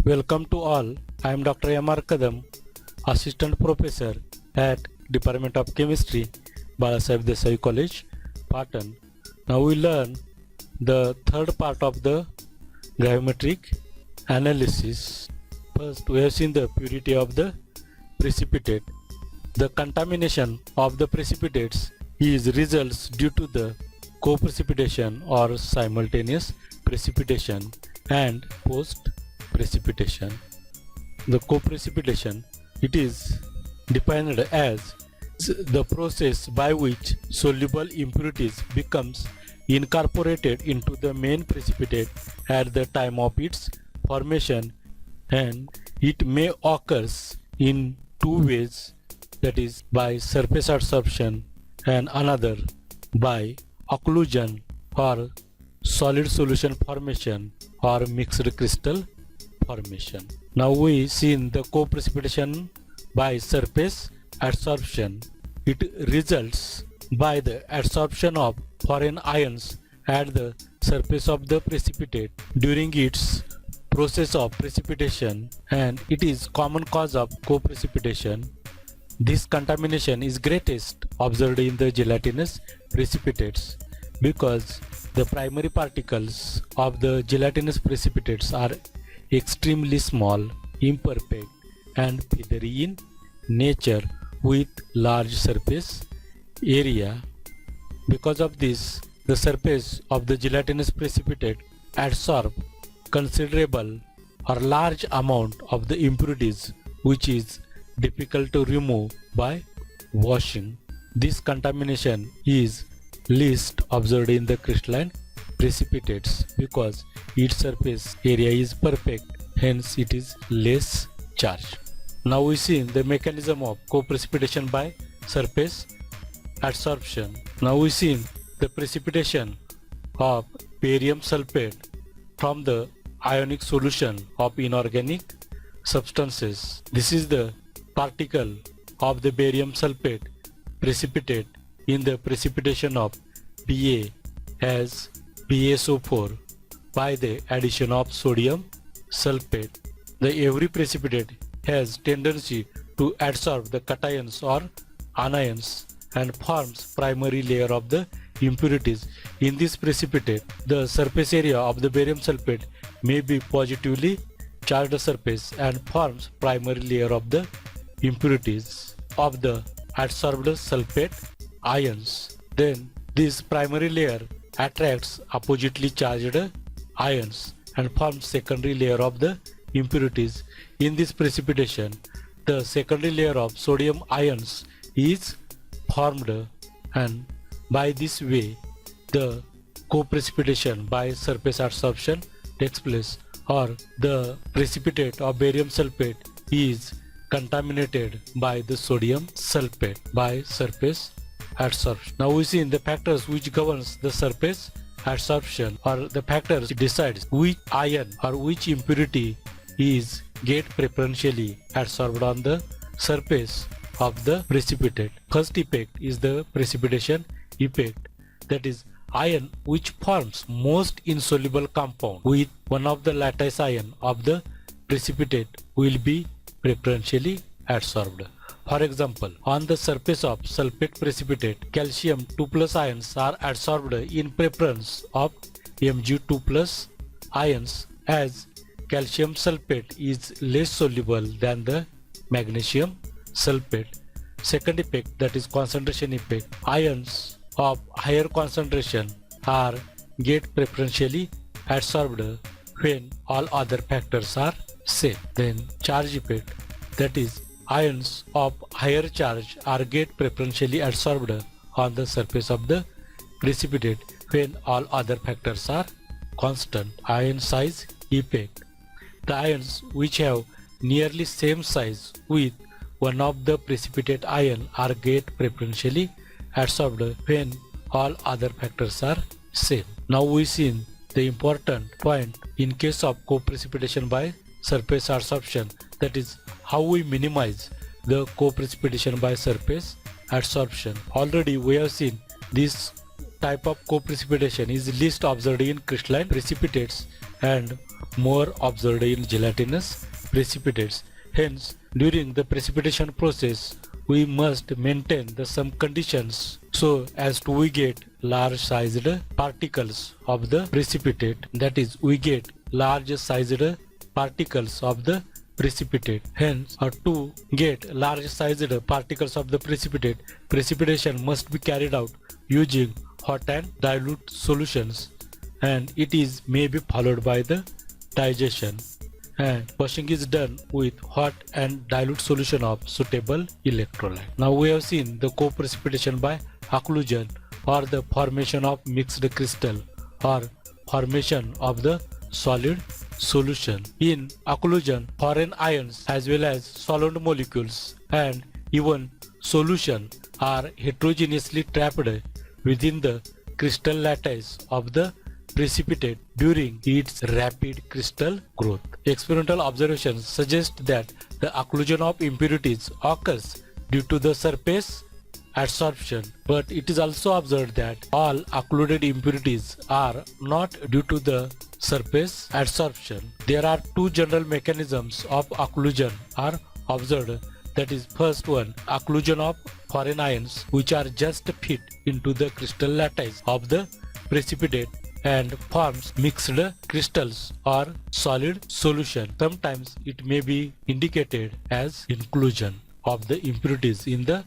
Welcome to all. I am Dr. M.R. Kadam, Assistant Professor at Department of Chemistry, Balasaheb Desai College, Patan. Now we learn the third part of the gravimetric analysis. First, we have seen the purity of the precipitate. The contamination of the precipitates is results due to the co-precipitation or simultaneous precipitation and post-precipitation. The co-precipitation, it is defined as the process by which soluble impurities becomes incorporated into the main precipitate at the time of its formation, and it may occur in two ways, that is by surface adsorption and another by occlusion or solid solution formation or mixed crystal formation. Now we see the co-precipitation by surface adsorption. It results by the adsorption of foreign ions at the surface of the precipitate during its process of precipitation, and it is common cause of co-precipitation. This contamination is greatest observed in the gelatinous precipitates because the primary particles of the gelatinous precipitates are extremely small, imperfect, and feathery in nature with large surface area. Because of this, the surface of the gelatinous precipitate adsorb considerable or large amount of the impurities, which is difficult to remove by washing. This contamination is least observed in the crystalline precipitates because its surface area is perfect, hence it is less charged. Now we see the mechanism of co-precipitation by surface adsorption. Now we see the precipitation of barium sulfate from the ionic solution of inorganic substances. This is the particle of the barium sulfate precipitate in the precipitation of Pa as BaSO4 by the addition of sodium sulfate. The every precipitate has tendency to adsorb the cations or anions and forms primary layer of the impurities. In this precipitate, the surface area of the barium sulfate may be positively charged surface and forms primary layer of the impurities of the adsorbed sulfate ions. Then this primary layer attracts oppositely charged ions and forms secondary layer of the impurities. In this precipitation, the secondary layer of sodium ions is formed, and by this way the co-precipitation by surface adsorption takes place, or the precipitate of barium sulfate is contaminated by the sodium sulfate by surface adsorption. Now we see the factors which governs the surface adsorption, or the factors decides which ion or which impurity is get preferentially adsorbed on the surface of the precipitate. First effect is the precipitation effect, that is ion which forms most insoluble compound with one of the lattice ion of the precipitate will be preferentially adsorbed. For example, on the surface of sulfate precipitate, calcium 2+ ions are adsorbed in preference of Mg2+ ions, as calcium sulfate is less soluble than the magnesium sulfate. Second effect, that is concentration effect, ions of higher concentration are get preferentially adsorbed when all other factors are same. Then charge effect, that is ions of higher charge are get preferentially adsorbed on the surface of the precipitate when all other factors are constant. Ion size effect, the ions which have nearly same size with one of the precipitate ion are get preferentially adsorbed when all other factors are same. Now we see the important point in case of co-precipitation by surface adsorption, that is how we minimize the co-precipitation by surface adsorption. Already we have seen this type of co-precipitation is least observed in crystalline precipitates, and more observed in gelatinous precipitates. Hence, during the precipitation process, we must maintain the some conditions so as to we get large sized particles of the precipitate, that is we get large sized particles of the precipitate. Hence, to get large sized particles of the precipitate, precipitation must be carried out using hot and dilute solutions, and it is may be followed by the digestion, and washing is done with hot and dilute solution of suitable electrolyte. Now we have seen the co-precipitation by occlusion, or the formation of mixed crystal or formation of the solid solution. In occlusion, foreign ions as well as solid molecules and even solution are heterogeneously trapped within the crystal lattice of the precipitate during its rapid crystal growth. Experimental observations suggest that the occlusion of impurities occurs due to the surface adsorption, but it is also observed that all occluded impurities are not due to the surface adsorption. There are two general mechanisms of occlusion are observed. That is, first one, occlusion of foreign ions which are just fit into the crystal lattice of the precipitate and forms mixed crystals or solid solution. Sometimes it may be indicated as inclusion of the impurities in the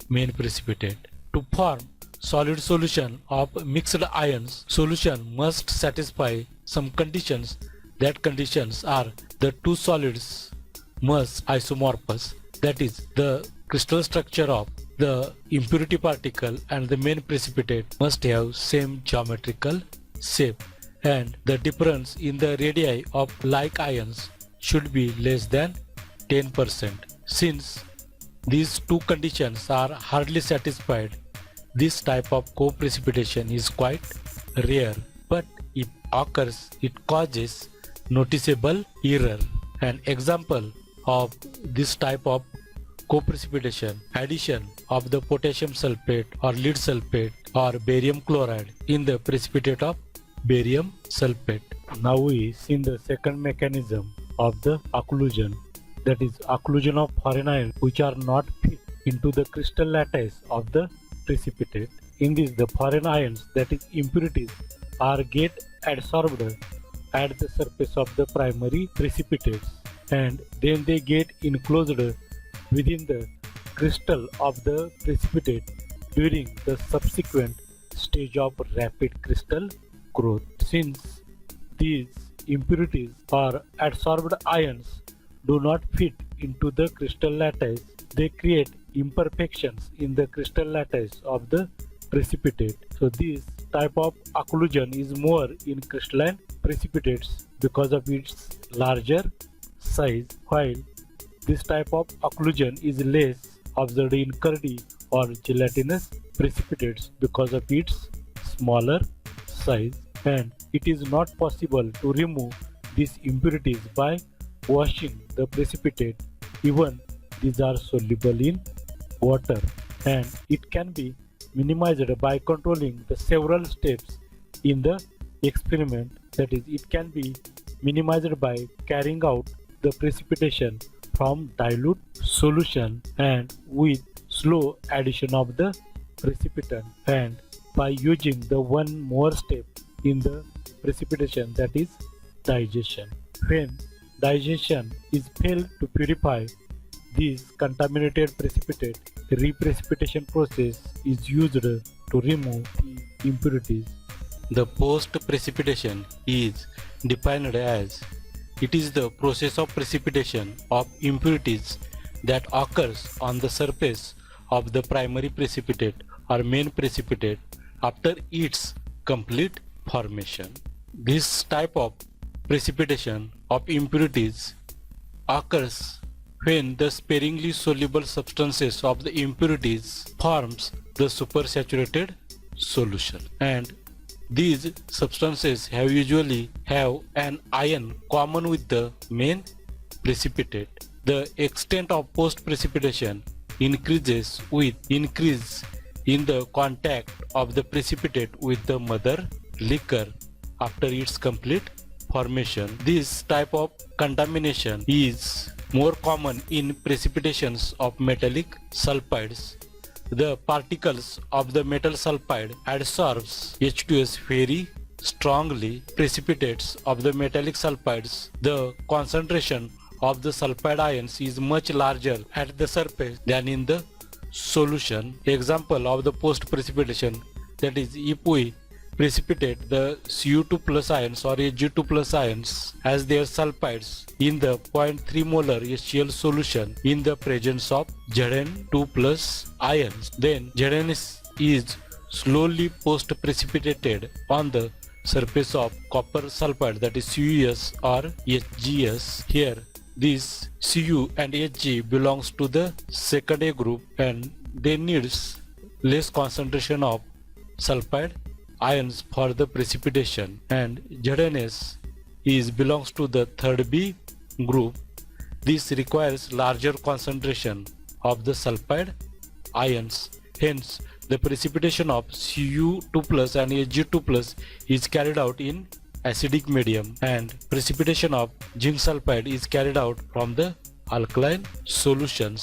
main precipitate. To form solid solution of mixed ions, solution must satisfy some conditions. That conditions are the two solids must isomorphous, that is, the crystal structure of the impurity particle and the main precipitate must have same geometrical shape, and the difference in the radii of like ions should be less than 10%. Since these two conditions are hardly satisfied, this type of co-precipitation is quite rare, but if occurs, it causes noticeable error. An example of this type of co-precipitation, addition of the potassium sulfate or lead sulfate or barium chloride in the precipitate of barium sulfate. Now we see the second mechanism of the occlusion, that is occlusion of foreign ions which are not fit into the crystal lattice of the precipitate. In this, the foreign ions, that is impurities, are get adsorbed at the surface of the primary precipitates, and then they get enclosed within the crystal of the precipitate during the subsequent stage of rapid crystal growth. Since these impurities or adsorbed ions do not fit into the crystal lattice, they create imperfections in the crystal lattice of the precipitate. So this type of occlusion is more in crystalline precipitates because of its larger size, while this type of occlusion is less observed in curdy or gelatinous precipitates because of its smaller size, and it is not possible to remove these impurities by washing the precipitate. Even these are soluble in water, and it can be minimized by controlling the several steps in the experiment. That is, it can be minimized by carrying out the precipitation from dilute solution and with slow addition of the precipitant, and by using the one more step in the precipitation, that is digestion. When digestion is failed to purify this contaminated precipitate, the reprecipitation process is used to remove the impurities. The post-precipitation is defined as it is the process of precipitation of impurities that occurs on the surface of the primary precipitate or main precipitate after its complete formation. This type of precipitation of impurities occurs when the sparingly soluble substances of the impurities forms the supersaturated solution, and these substances usually have an ion common with the main precipitate. The extent of post-precipitation increases with increase in the contact of the precipitate with the mother liquor after its complete formation. This type of contamination is more common in precipitations of metallic sulfides. The particles of the metal sulfide adsorbs H2S very strongly. Precipitates of the metallic sulfides, the concentration of the sulfide ions is much larger at the surface than in the solution. Example of the post precipitation, that is, if we precipitate the Cu2 plus ions or Ag2 plus ions as their sulfides in the 0.3 molar HCl solution in the presence of Zn2 plus ions, then Zn is slowly post precipitated on the surface of copper sulfide, that is CuS or HGS. Here this Cu and Hg belongs to the second A group and they needs less concentration of sulfide ions for the precipitation, and Zns is belongs to the third B group. This requires larger concentration of the sulfide ions. Hence the precipitation of Cu2 plus and Hg2 plus is carried out in acidic medium and precipitation of zinc sulfide is carried out from the alkaline solutions.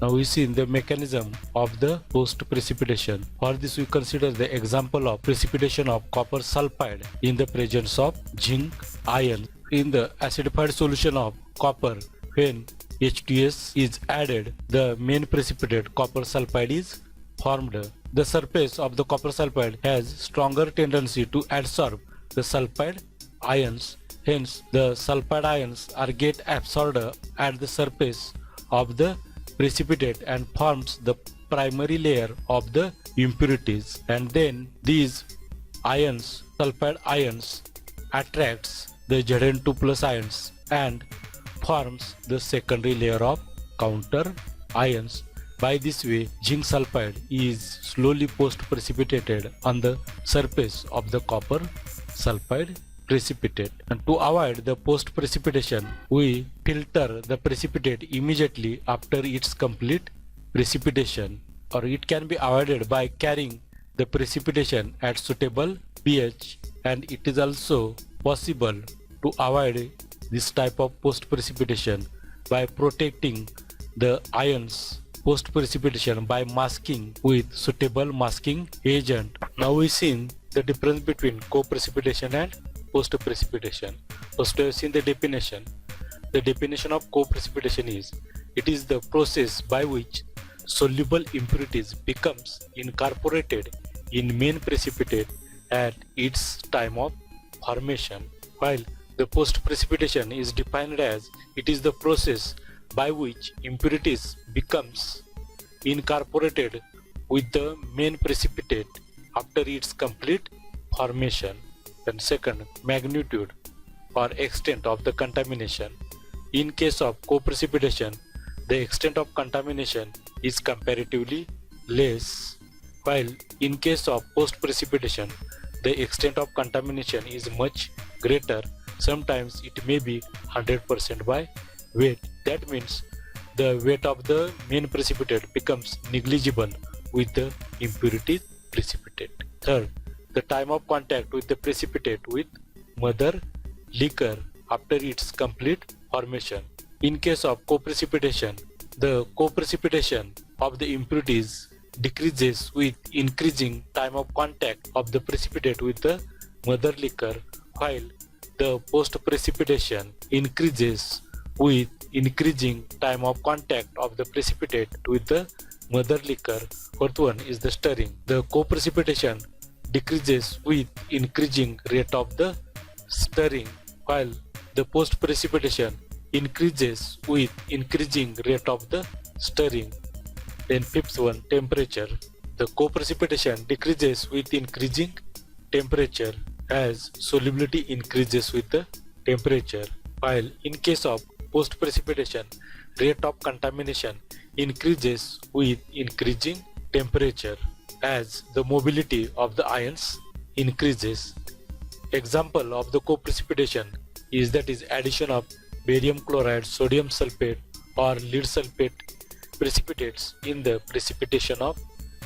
Now we see the mechanism of the post precipitation. For this we consider the example of precipitation of copper sulfide in the presence of zinc ion. In the acidified solution of copper, when H2S is added, the main precipitate copper sulfide is formed. The surface of the copper sulfide has stronger tendency to adsorb the sulfide ions. Hence the sulfide ions are get absorbed at the surface of the precipitate and forms the primary layer of the impurities, and then these ions, sulfide ions, attracts the Zn2 plus ions and forms the secondary layer of counter ions. By this way, zinc sulfide is slowly post precipitated on the surface of the copper sulfide precipitate. And to avoid the post precipitation, we filter the precipitate immediately after its complete precipitation, or it can be avoided by carrying the precipitation at suitable pH, and it is also possible to avoid this type of post precipitation by protecting the ions post precipitation by masking with suitable masking agent. Now we see the difference between co-precipitation and post precipitation. First we have seen the definition. The definition of co-precipitation is, it is the process by which soluble impurities becomes incorporated in main precipitate at its time of formation, while the post precipitation is defined as, it is the process by which impurities becomes incorporated with the main precipitate after its complete formation. Then second, magnitude or extent of the contamination. In case of co-precipitation, the extent of contamination is comparatively less, while in case of post-precipitation, the extent of contamination is much greater. Sometimes it may be 100% by weight. That means the weight of the main precipitate becomes negligible with the impurity precipitate. Third, the time of contact with the precipitate with mother liquor after its complete formation. In case of co-precipitation, the co-precipitation of the impurities decreases with increasing time of contact of the precipitate with the mother liquor, while the post-precipitation increases with increasing time of contact of the precipitate with the mother liquor. Fourth one is the stirring. The co-precipitation decreases with increasing rate of the stirring, while the post-precipitation increases with increasing rate of the stirring. Then fifth one, temperature. The co-precipitation decreases with increasing temperature as solubility increases with the temperature, while in case of post-precipitation, rate of contamination increases with increasing temperature as the mobility of the ions increases. Example of the co-precipitation is, that is, addition of barium chloride, sodium sulfate or lead sulfate precipitates in the precipitation of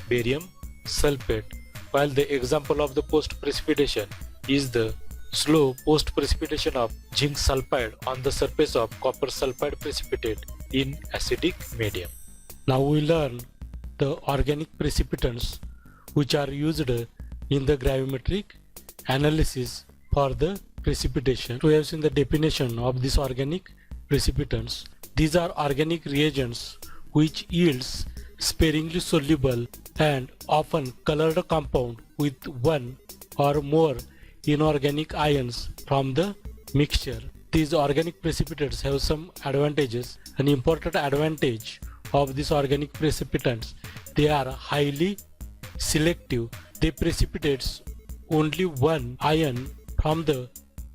barium sulfate, while the example of the post precipitation is the slow post-precipitation of zinc sulfide on the surface of copper sulfide precipitate in acidic medium. Now we learn the organic precipitants which are used in the gravimetric analysis for the precipitation. We have seen the definition of these organic precipitants. These are organic reagents which yields sparingly soluble and often colored compound with one or more inorganic ions from the mixture. These organic precipitates have some advantages. An important advantage of these organic precipitants, they are highly selective. They precipitate only one ion from the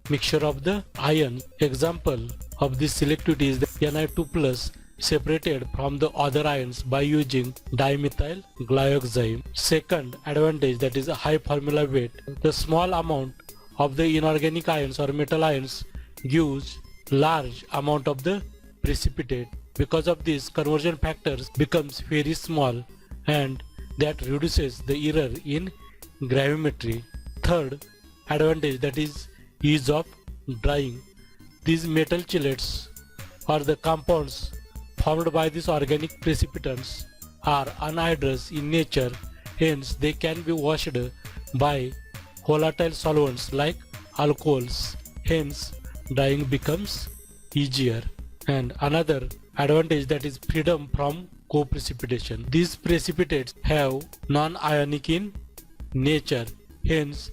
mixture of the ions. Example of this selectivity is the Ni2 plus separated from the other ions by using dimethyl glyoxime. Second advantage, that is a high formula weight. The small amount of the inorganic ions or metal ions gives large amount of the precipitate. Because of this, conversion factors becomes very small and that reduces the error in gravimetry. Third advantage, that is ease of drying. These metal chelates or the compounds formed by these organic precipitants are anhydrous in nature, hence they can be washed by volatile solvents like alcohols, hence drying becomes easier. And another advantage, that is freedom from co-precipitation. These precipitates have non-ionic in nature, hence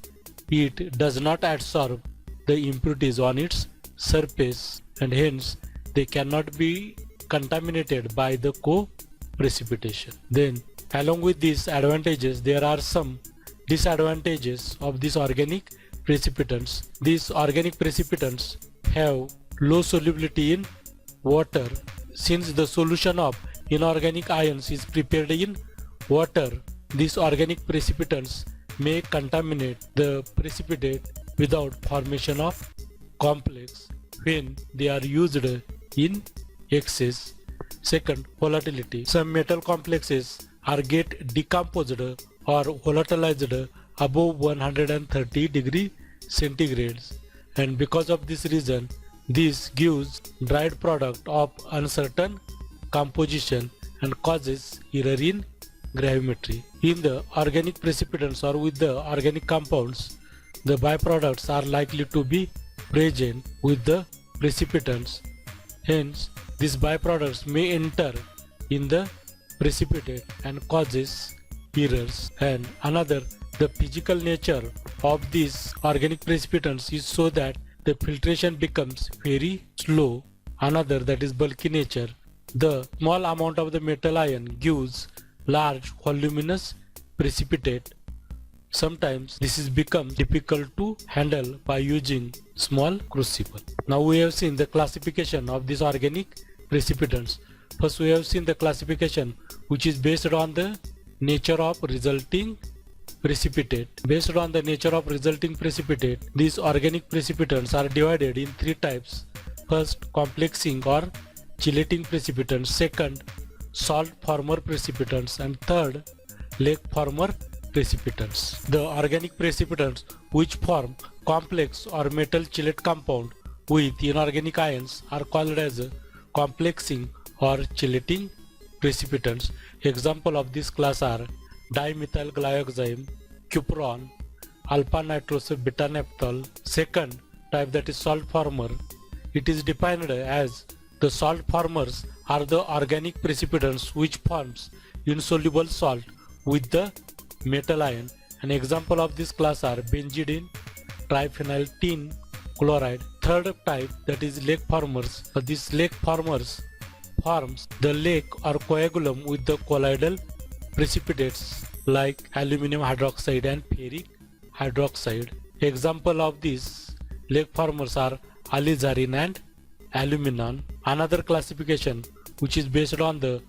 it does not absorb the impurities on its surface and hence they cannot be contaminated by the co-precipitation. Then along with these advantages, there are some disadvantages of these organic precipitants. These organic precipitants have low solubility in water. Since the solution of inorganic ions is prepared in water, these organic precipitants may contaminate the precipitate without formation of complex when they are used in excess. Second, volatility. Some metal complexes are get decomposed or volatilized above 130 degree centigrades, and because of this reason, this gives dried product of uncertain composition and causes error in gravimetry. In the organic precipitants or with the organic compounds, the byproducts are likely to be present with the precipitants. Hence, these byproducts may enter in the precipitate and causes errors. And another, the physical nature of these organic precipitants is so that the filtration becomes very slow. Another, that is bulky nature. The small amount of the metal ion gives large voluminous precipitate. Sometimes this is become difficult to handle by using small crucible. Now we have seen the classification of these organic precipitants. First we have seen the classification which is based on the nature of resulting precipitate. Based on the nature of resulting precipitate, these organic precipitants are divided in three types. First, complexing or chelating precipitants. Second, salt former precipitants. And third, lake former precipitants. The organic precipitants which form complex or metal chelate compound with inorganic ions are called as complexing or chelating precipitants. Example of this class are dimethyl glyoxime, cupron, alpha nitroso beta naphthol. Second type, that is salt former. It is defined as the salt formers are the organic precipitants which forms insoluble salt with the metal ion. An example of this class are benzidine, triphenyl tin chloride. Third type, that is lake formers. This lake formers forms the lake or coagulum with the colloidal precipitates like aluminum hydroxide and ferric hydroxide. Example of these lake formers are alizarin and aluminon. Another classification which is based on the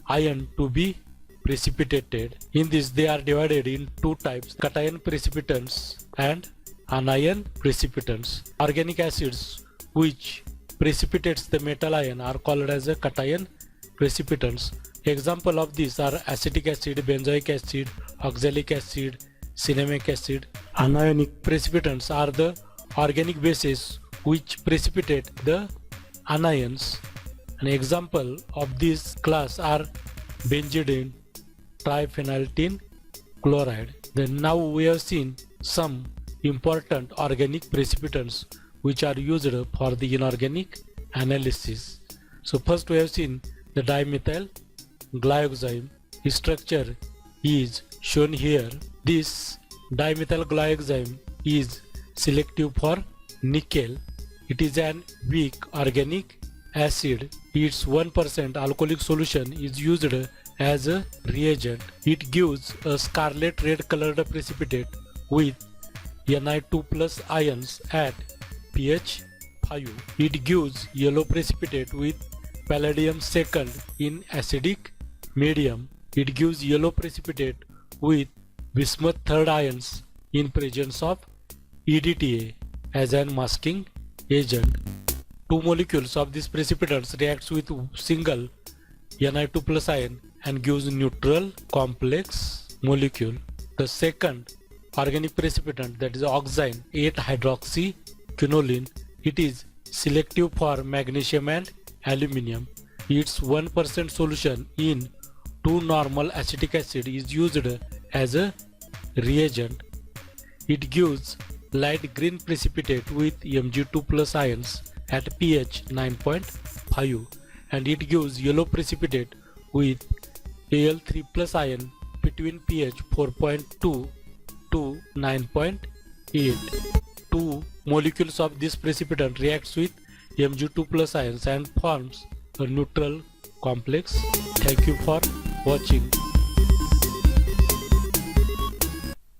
ion to be precipitated. In this they are divided in two types, cation precipitants and anion precipitants. Organic acids which precipitates the metal ion are called as a cation precipitants. Example of these are acetic acid, benzoic acid, oxalic acid, cinnamic acid. Anionic precipitants are the organic bases which precipitate the anions. An example of this class are benzidine, triphenyltene chloride. Then now we have seen some important organic precipitants which are used for the inorganic analysis. So first we have seen the dimethyl glyoxime. Its structure is shown here. This dimethyl glyoxime is selective for nickel. It is an weak organic acid. Its 1% alcoholic solution is used as a reagent. It gives a scarlet red colored precipitate with Ni2 plus ions at pH 5. It gives yellow precipitate with palladium second in acidic medium. It gives yellow precipitate with bismuth third ions in presence of EDTA as an masking agent. Two molecules of these precipitants reacts with single Ni2 plus ion and gives neutral complex molecule. The second organic precipitant, that is oxime 8-hydroxyquinoline, it is selective for magnesium and aluminium. Its 1% solution in 2 normal acetic acid is used as a reagent. It gives light green precipitate with Mg2 plus ions at pH 9.5 and it gives yellow precipitate with Al3 plus ion between pH 4.2 to 9.8. Two molecules of this precipitant reacts with Mg2 plus ions and forms a neutral complex. Thank you for watching.